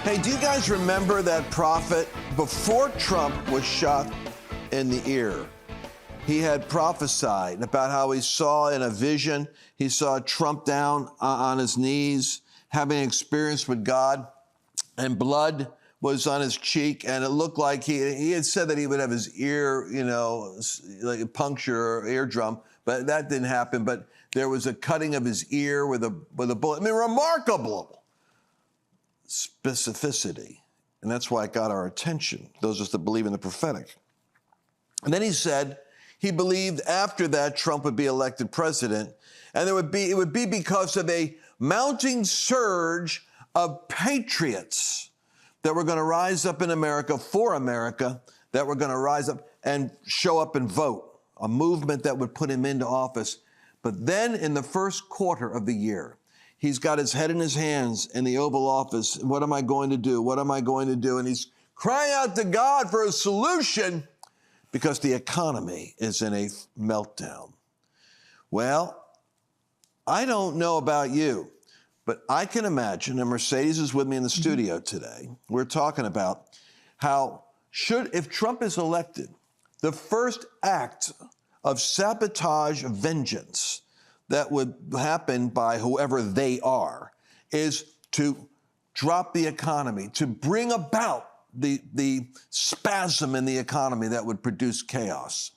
Hey, do you guys remember that prophet before Trump was shot in the ear? He had prophesied about how he saw in a vision, he saw Trump down on his knees, having experience with God, and blood was on his cheek, and it looked like he had said that he would have his ear, like a puncture or eardrum, but that didn't happen. But there was a cutting of his ear with a bullet. I mean, remarkable specificity. And that's why it got our attention, those of us that believe in the prophetic. And then he said he believed after that Trump would be elected president, and it would be because of a mounting surge of patriots that were going to rise up in America, for America, that were going to rise up and show up and vote, a movement that would put him into office. But then in the first quarter of the year, he's got his head in his hands in the Oval Office. What am I going to do? What am I going to do? And he's crying out to God for a solution because the economy is in a meltdown. Well, I don't know about you, but I can imagine, and Mercedes is with me in the studio today, we're talking about how if Trump is elected, the first act of sabotage, vengeance that would happen by whoever they are is to drop the economy, to bring about the spasm in the economy that would produce chaos.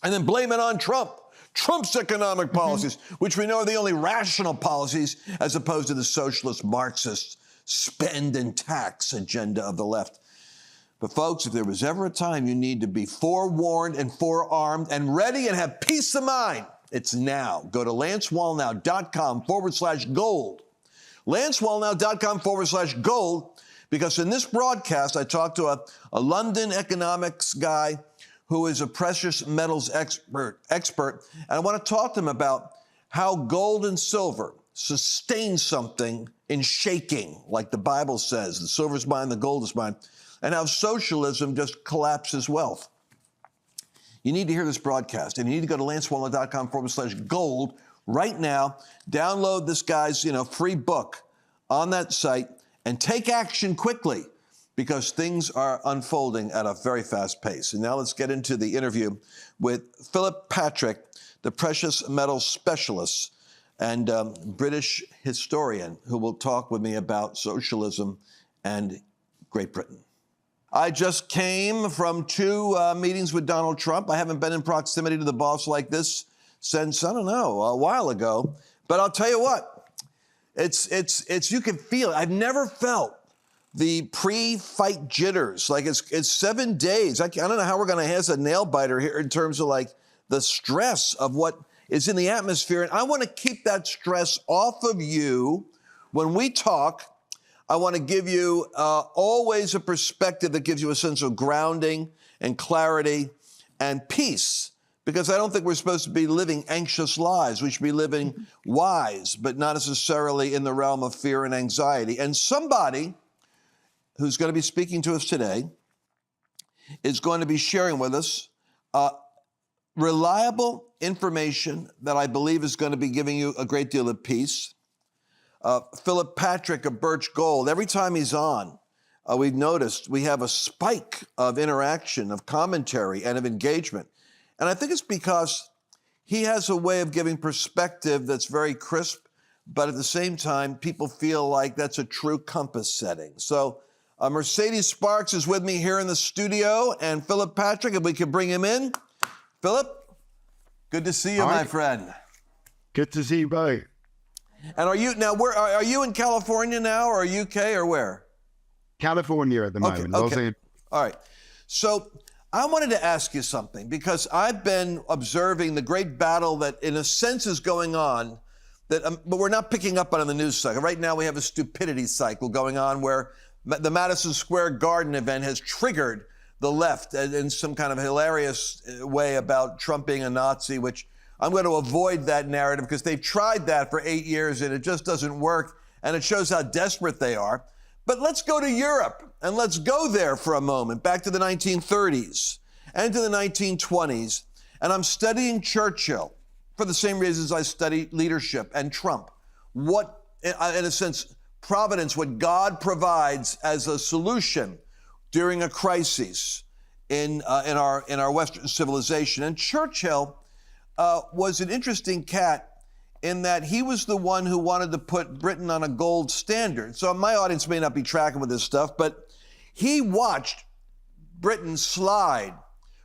And then blame it on Trump. Trump's economic policies, which we know are the only rational policies as opposed to the socialist Marxist spend and tax agenda of the left. But folks, if there was ever a time you need to be forewarned and forearmed and ready and have peace of mind, it's now. Go to lancewallnau.com/gold. lancewallnau.com/gold, because in this broadcast, I talked to a London economics guy who is a precious metals expert, and I want to talk to him about how gold and silver sustain something in shaking, like the Bible says, the silver's mine, the gold is mine, and how socialism just collapses wealth. You need to hear this broadcast, and you need to go to lancewallnau.com/gold right now, download this guy's free book on that site, and take action quickly, because things are unfolding at a very fast pace. And now let's get into the interview with Phillip Patrick, the precious metals specialist and British historian, who will talk with me about socialism and Great Britain. I just came from 2 meetings with Donald Trump. I haven't been in proximity to the boss like this since, I don't know, a while ago. But I'll tell you what, it's you can feel it. I've never felt the pre-fight jitters. Like it's 7 days. I don't know how we're going to have a nail biter here in terms of like the stress of what is in the atmosphere. And I want to keep that stress off of you when we talk. I want to give you always a perspective that gives you a sense of grounding and clarity and peace, because I don't think we're supposed to be living anxious lives. We should be living wise, but not necessarily in the realm of fear and anxiety. And somebody who's going to be speaking to us today is going to be sharing with us reliable information that I believe is going to be giving you a great deal of peace. Phillip Patrick of Birch Gold, every time he's on, we've noticed we have a spike of interaction, of commentary, and of engagement. And I think it's because he has a way of giving perspective that's very crisp, but at the same time, people feel like that's a true compass setting. So Mercedes Sparks is with me here in the studio, and Phillip Patrick, if we could bring him in. Phillip, good to see you, my friend. Good to see you both. And are you in California now, or UK, or where? California at the moment. Okay. All right. So I wanted to ask you something, because I've been observing the great battle that, in a sense, is going on, but we're not picking up on the news cycle. Right now, we have a stupidity cycle going on where the Madison Square Garden event has triggered the left in some kind of hilarious way about Trump being a Nazi, which I'm going to avoid that narrative because they've tried that for 8 years and it just doesn't work, and it shows how desperate they are. But let's go to Europe, and let's go there for a moment, back to the 1930s and to the 1920s. And I'm studying Churchill for the same reasons I study leadership and Trump. What, in a sense, providence, what God provides as a solution during a crisis in our Western civilization. And Churchill was an interesting cat in that he was the one who wanted to put Britain on a gold standard. So my audience may not be tracking with this stuff, but he watched Britain slide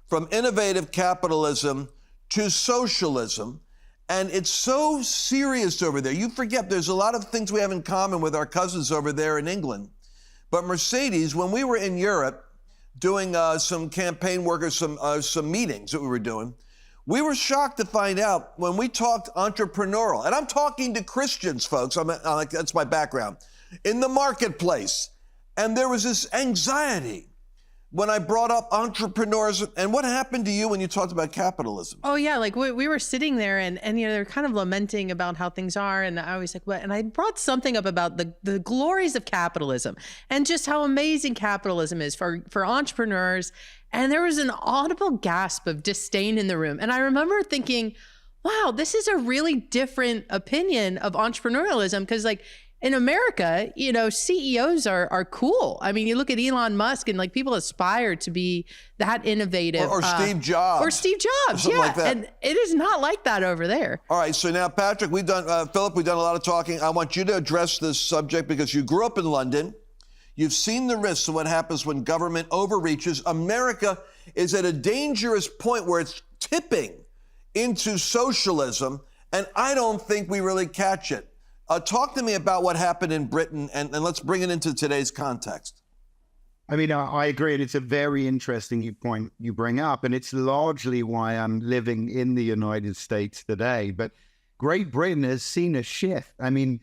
from innovative capitalism to socialism. And it's so serious over there. You forget there's a lot of things we have in common with our cousins over there in England. But Mercedes, when we were in Europe doing some campaign work or some meetings that we were doing, we were shocked to find out when we talked entrepreneurial, and I'm talking to Christians, folks, that's my background, in the marketplace. And there was this anxiety when I brought up entrepreneurs. And what happened to you when you talked about capitalism? Oh yeah, like we were sitting there and they're kind of lamenting about how things are, and I was like, what? And I brought something up about the glories of capitalism and just how amazing capitalism is for entrepreneurs. And there was an audible gasp of disdain in the room. And I remember thinking, wow, this is a really different opinion of entrepreneurialism, because like in America, CEOs are cool. I mean, you look at Elon Musk and like people aspire to be that innovative. Or Steve Jobs. Or Steve Jobs, yeah. Like that. And it is not like that over there. All right, so now, Patrick, Phillip, we've done a lot of talking. I want you to address this subject because you grew up in London. You've seen the risks of what happens when government overreaches. America is at a dangerous point where it's tipping into socialism, and I don't think we really catch it. Talk to me about what happened in Britain, and let's bring it into today's context. I mean, I agree, and it's a very interesting point you bring up, and it's largely why I'm living in the United States today. But Great Britain has seen a shift. I mean,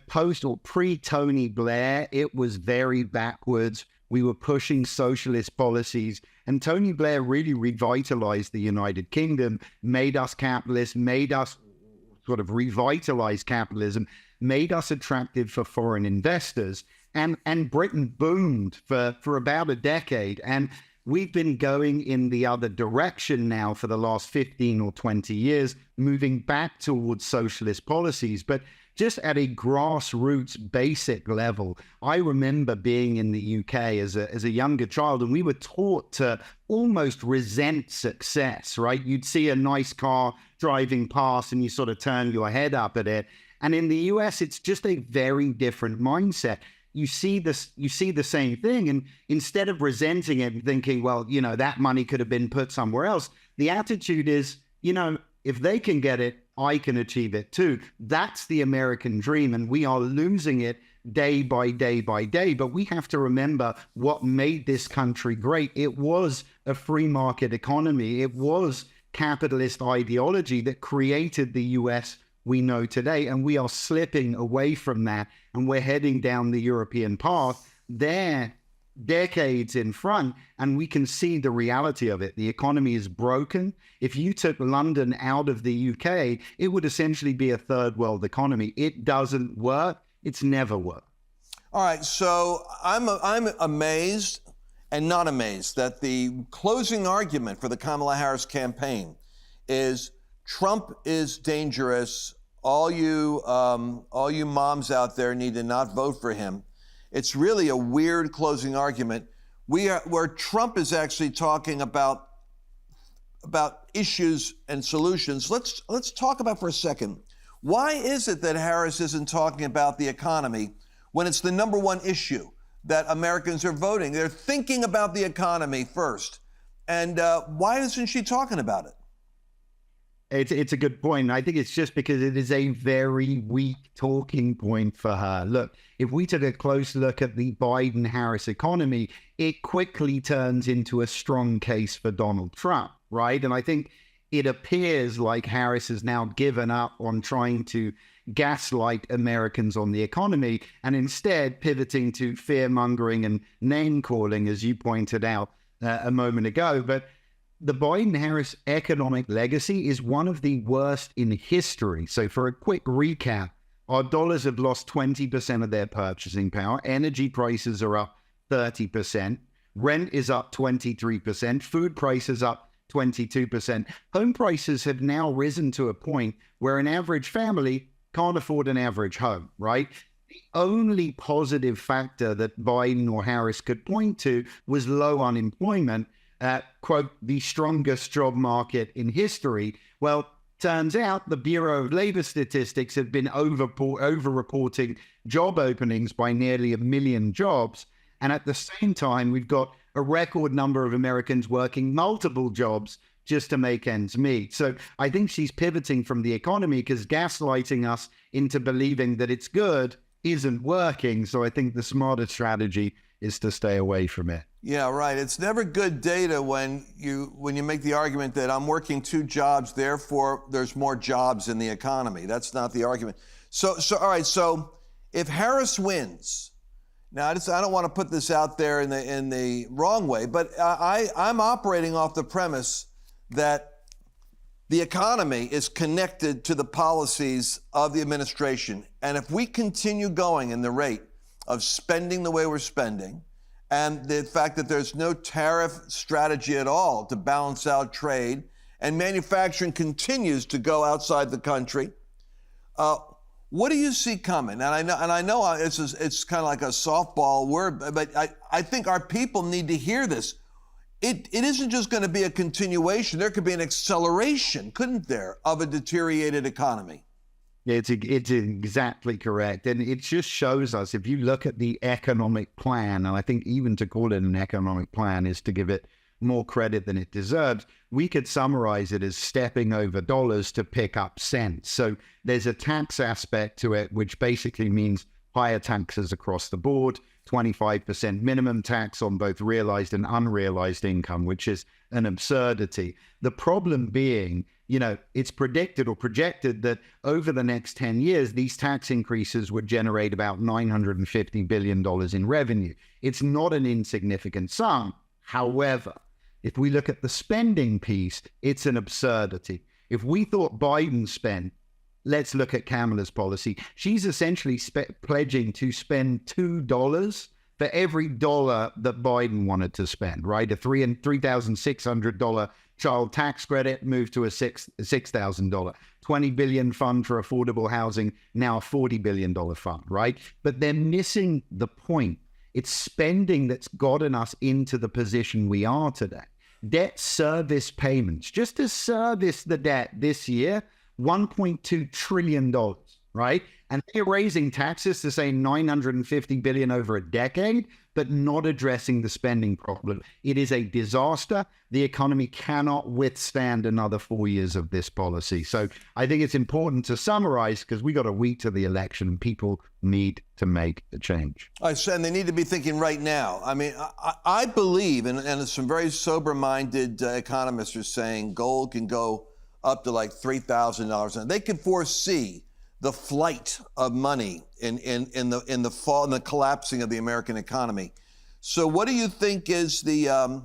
post or pre-Tony Blair, it was very backwards. We were pushing socialist policies, and Tony Blair really revitalized the United Kingdom, made us capitalists, made us sort of revitalize capitalism, made us attractive for foreign investors, and Britain boomed for about a decade. And we've been going in the other direction now for the last 15 or 20 years, moving back towards socialist policies. But just at a grassroots basic level, I remember being in the UK as a younger child, and we were taught to almost resent success, right? You'd see a nice car driving past and you sort of turn your head up at it. And in the US, it's just a very different mindset. You see the same thing, and instead of resenting it and thinking, well, that money could have been put somewhere else, the attitude is, if they can get it, I can achieve it too. That's the American dream, and we are losing it day by day by day. But we have to remember what made this country great. It was a free market economy. It was capitalist ideology that created the US we know today, and we are slipping away from that, and we're heading down the European path. They're decades in front, and we can see the reality of it. The economy is broken. If you took London out of the UK, it would essentially be a third world economy. It doesn't work. It's never worked. All right, so I'm amazed and not amazed that the closing argument for the Kamala Harris campaign is Trump is dangerous. All you moms out there need to not vote for him. It's really a weird closing argument. Where Trump is actually talking about issues and solutions. Let's talk about for a second. Why is it that Harris isn't talking about the economy when it's the number one issue that Americans are voting? They're thinking about the economy first. And why isn't she talking about it? It's a good point. I think it's just because it is a very weak talking point for her. Look, if we took a close look at the Biden-Harris economy, it quickly turns into a strong case for Donald Trump, right? And I think it appears like Harris has now given up on trying to gaslight Americans on the economy and instead pivoting to fear-mongering and name-calling, as you pointed out a moment ago. But the Biden-Harris economic legacy is one of the worst in history. So for a quick recap, our dollars have lost 20% of their purchasing power. Energy prices are up 30%. Rent is up 23%. Food prices up 22%. Home prices have now risen to a point where an average family can't afford an average home, right? Only positive factor that Biden or Harris could point to was low unemployment, quote, the strongest job market in history. Well, turns out the Bureau of Labor Statistics had been over-reporting job openings by nearly 1 million jobs. And at the same time, we've got a record number of Americans working multiple jobs just to make ends meet. So I think she's pivoting from the economy because gaslighting us into believing that it's good isn't working. So I think the smarter strategy is to stay away from it. Yeah, right. It's never good data when you make the argument that I'm working 2 jobs, therefore there's more jobs in the economy. That's not the argument. So all right. So if Harris wins, now I don't want to put this out there in the wrong way, but I'm operating off the premise that the economy is connected to the policies of the administration. And if we continue going in the rate of spending the way we're spending, and the fact that there's no tariff strategy at all to balance out trade, and manufacturing continues to go outside the country, what do you see coming? And I know it's kind of like a softball word, but I think our people need to hear this. It isn't just going to be a continuation. There could be an acceleration, couldn't there, of a deteriorated economy? It's exactly correct. And it just shows us, if you look at the economic plan, and I think even to call it an economic plan is to give it more credit than it deserves, we could summarize it as stepping over dollars to pick up cents. So there's a tax aspect to it, which basically means higher taxes across the board, 25% minimum tax on both realized and unrealized income, which is an absurdity. The problem being, it's predicted or projected that over the next 10 years, these tax increases would generate about $950 billion in revenue. It's not an insignificant sum. However, if we look at the spending piece, it's an absurdity. If we thought Biden spent, let's look at Kamala's policy. She's essentially pledging to spend $2 for every dollar that Biden wanted to spend, right? A $3,600 child tax credit moved to a $6,000. $20 billion fund for affordable housing, now a $40 billion fund, right? But they're missing the point. It's spending that's gotten us into the position we are today. Debt service payments, just to service the debt this year, $1.2 trillion, right? And they're raising taxes to say $950 billion over a decade, but not addressing the spending problem. It is a disaster. The economy cannot withstand another 4 years of this policy. So I think it's important to summarize, because we got a week to the election. People need to make a change. And they need to be thinking right now. I mean, I believe, and some very sober-minded economists are saying gold can go up to like $3,000, and they can foresee the flight of money in the fall and the collapsing of the American economy. So, what do you think is the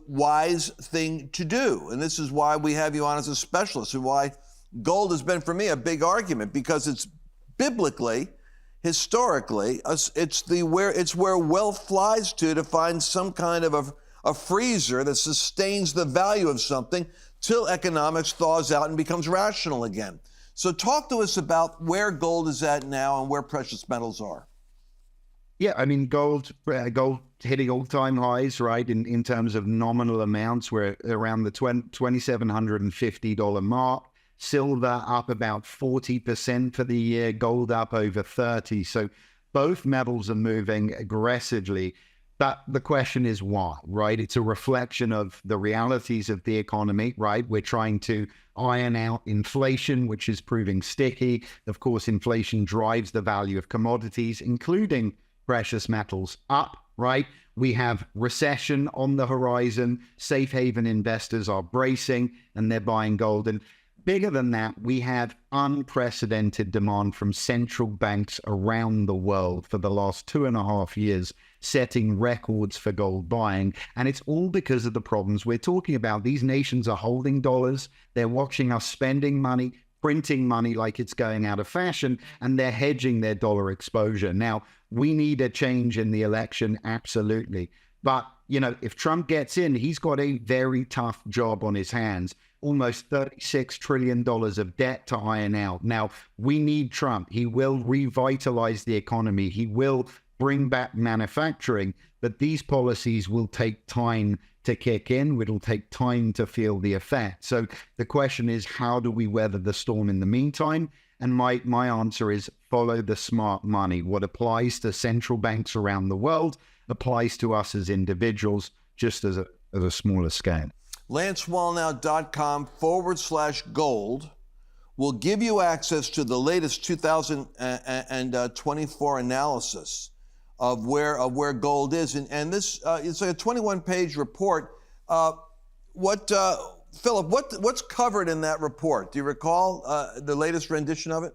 wise thing to do? And this is why we have you on as a specialist, and why gold has been for me a big argument, because it's biblically, historically, it's where wealth flies to find some kind of a freezer that sustains the value of something till economics thaws out and becomes rational again. So talk to us about where gold is at now and where precious metals are. Yeah, I mean, gold hitting all-time highs, right, in terms of nominal amounts. We're around the $2,750 mark. Silver up about 40% for the year, gold up over 30%. So both metals are moving aggressively. But the question is why, right? It's a reflection of the realities of the economy, right? We're trying to iron out inflation, which is proving sticky. Of course, inflation drives the value of commodities, including precious metals, up, right? We have recession on the horizon. Safe haven investors are bracing and they're buying gold. And bigger than that, we have unprecedented demand from central banks around the world for the last 2.5 years, setting records for gold buying. And it's all because of the problems we're talking about. These nations are holding dollars. They're watching us spending money, printing money like it's going out of fashion, and they're hedging their dollar exposure. Now, we need a change in the election, absolutely. But, if Trump gets in, he's got a very tough job on his hands. Almost $36 trillion of debt to iron out. Now, we need Trump. He will revitalize the economy. He will bring back manufacturing, but these policies will take time to kick in. It'll take time to feel the effect. So the question is, how do we weather the storm in the meantime? And my answer is follow the smart money. What applies to central banks around the world applies to us as individuals, just as a smaller scale. LanceWallnau.com/gold will give you access to the latest 2024 analysis of where gold is, and this it's like a 21-page report. Philip, what's covered in that report? Do you recall the latest rendition of it?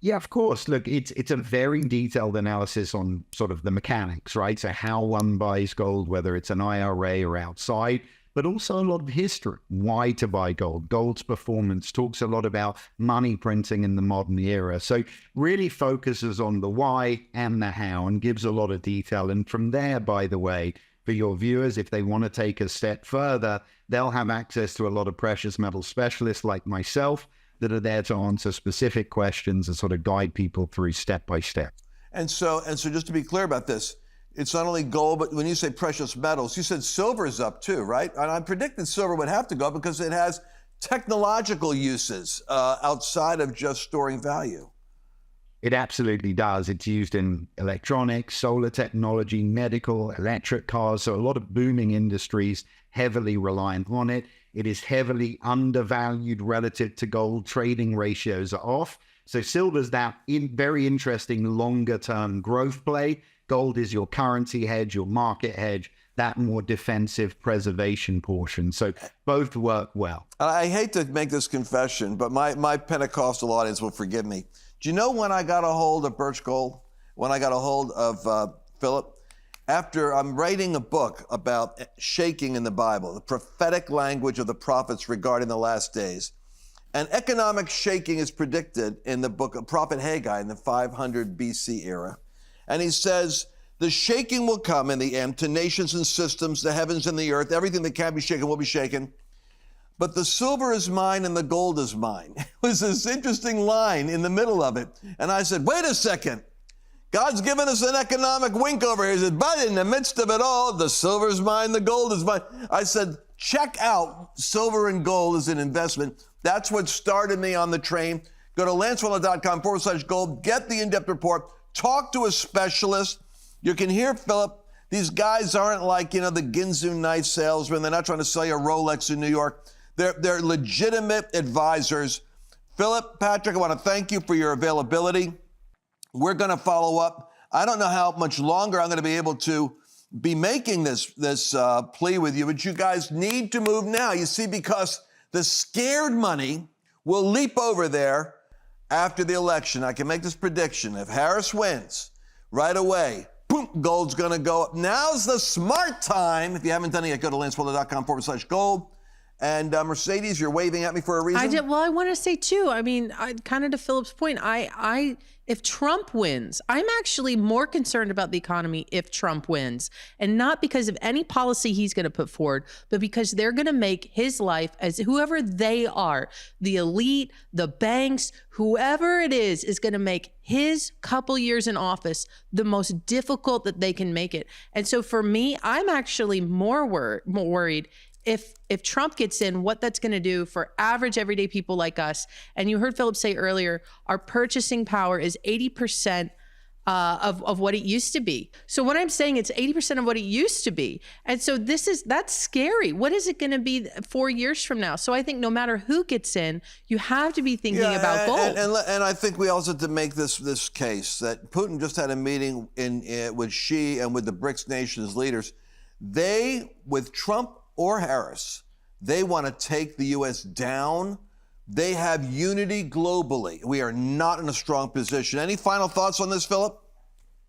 Yeah, of course. Look, it's a very detailed analysis on sort of the mechanics, right? So how one buys gold, whether it's an IRA or outside, but also a lot of history. Why to buy gold? Gold's performance talks a lot about money printing in the modern era. So really focuses on the why and the how and gives a lot of detail. And from there, by the way, for your viewers, if they want to take a step further, they'll have access to a lot of precious metal specialists like myself that are there to answer specific questions and sort of guide people through step by step. And so just to be clear about this, it's not only gold, but when you say precious metals, you said silver is up too, right? And I predicted silver would have to go because it has technological uses outside of just storing value. It absolutely does. It's used in electronics, solar technology, medical, electric cars. So a lot of booming industries heavily reliant on it. It is heavily undervalued relative to gold. Trading ratios are off. So silver's that very interesting longer-term growth play. Gold is your currency hedge, your market hedge, that more defensive preservation portion. So both work well. I hate to make this confession, but my Pentecostal audience will forgive me. Do you know when I got a hold of Birch Gold? When I got a hold of Philip? After I'm writing a book about shaking in the Bible, the prophetic language of the prophets regarding the last days. And economic shaking is predicted in the book of Prophet Haggai in the 500 BC era. And he says, the shaking will come in the end to nations and systems, the heavens and the earth. Everything that can be shaken will be shaken. But the silver is mine and the gold is mine. It was this interesting line in the middle of it. And I said, wait a second. God's given us an economic wink over here. He said, but in the midst of it all, the silver is mine, the gold is mine. I said, check out silver and gold as an investment. That's what started me on the train. Go to lancewallnau.com/gold, get the in-depth report, talk to a specialist. You can hear Philip. These guys aren't like, the Ginsu night salesmen. They're not trying to sell you a Rolex in New York. They're legitimate advisors. Phillip Patrick, I want to thank you for your availability. We're going to follow up. I don't know how much longer I'm going to be able to be making this plea with you, but you guys need to move now. You see, because the scared money will leap over there after the election. I can make this prediction. If Harris wins right away, boom, gold's going to go up. Now's the smart time. If you haven't done it yet, go to lancewallnau.com/gold. And Mercedes, you're waving at me for a reason? I did. Well, I want to say too, kind of to Philip's point, if Trump wins, I'm actually more concerned about the economy if Trump wins, and not because of any policy he's going to put forward, but because they're going to make his life, as whoever they are, the elite, the banks, whoever it is going to make his couple years in office the most difficult that they can make it. And so for me, I'm actually more worried if Trump gets in, what that's going to do for average everyday people like us. And you heard Philip say earlier, our purchasing power is 80% of what it used to be. So what I'm saying, it's 80% of what it used to be. And so that's scary. What is it going to be 4 years from now? So I think no matter who gets in, you have to be thinking about gold. And I think we also have to make this case that Putin just had a meeting with Xi and with the BRICS nations leaders. They, with Trump or Harris, they want to take the U.S. down. They have unity globally. We are not in a strong position. Any final thoughts on this, Philip?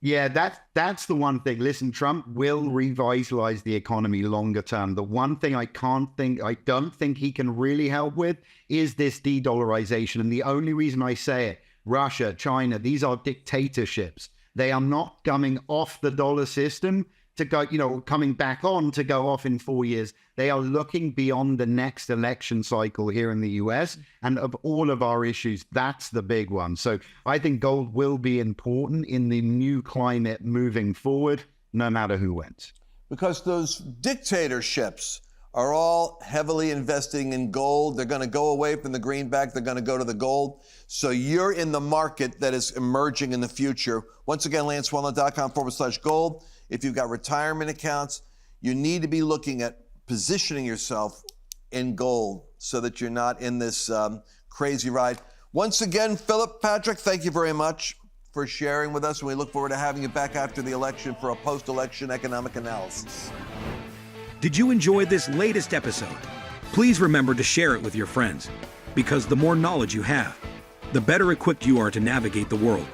Yeah, that's the one thing. Listen, Trump will revitalize the economy longer term. The one thing I don't think he can really help with is this de-dollarization. And the only reason I say it, Russia, China, these are dictatorships. They are not coming off the dollar system to go, coming back on to go off in 4 years. They are looking beyond the next election cycle here in the US. And of all of our issues, that's the big one. So I think gold will be important in the new climate moving forward, no matter who wins. Because those dictatorships are all heavily investing in gold. They're going to go away from the greenback. They're going to go to the gold. So you're in the market that is emerging in the future. Once again, lancewallnau.com/gold. If you've got retirement accounts, you need to be looking at positioning yourself in gold so that you're not in this crazy ride. Once again, Phillip Patrick, thank you very much for sharing with us. And we look forward to having you back after the election for a post-election economic analysis. Did you enjoy this latest episode? Please remember to share it with your friends, because the more knowledge you have, the better equipped you are to navigate the world.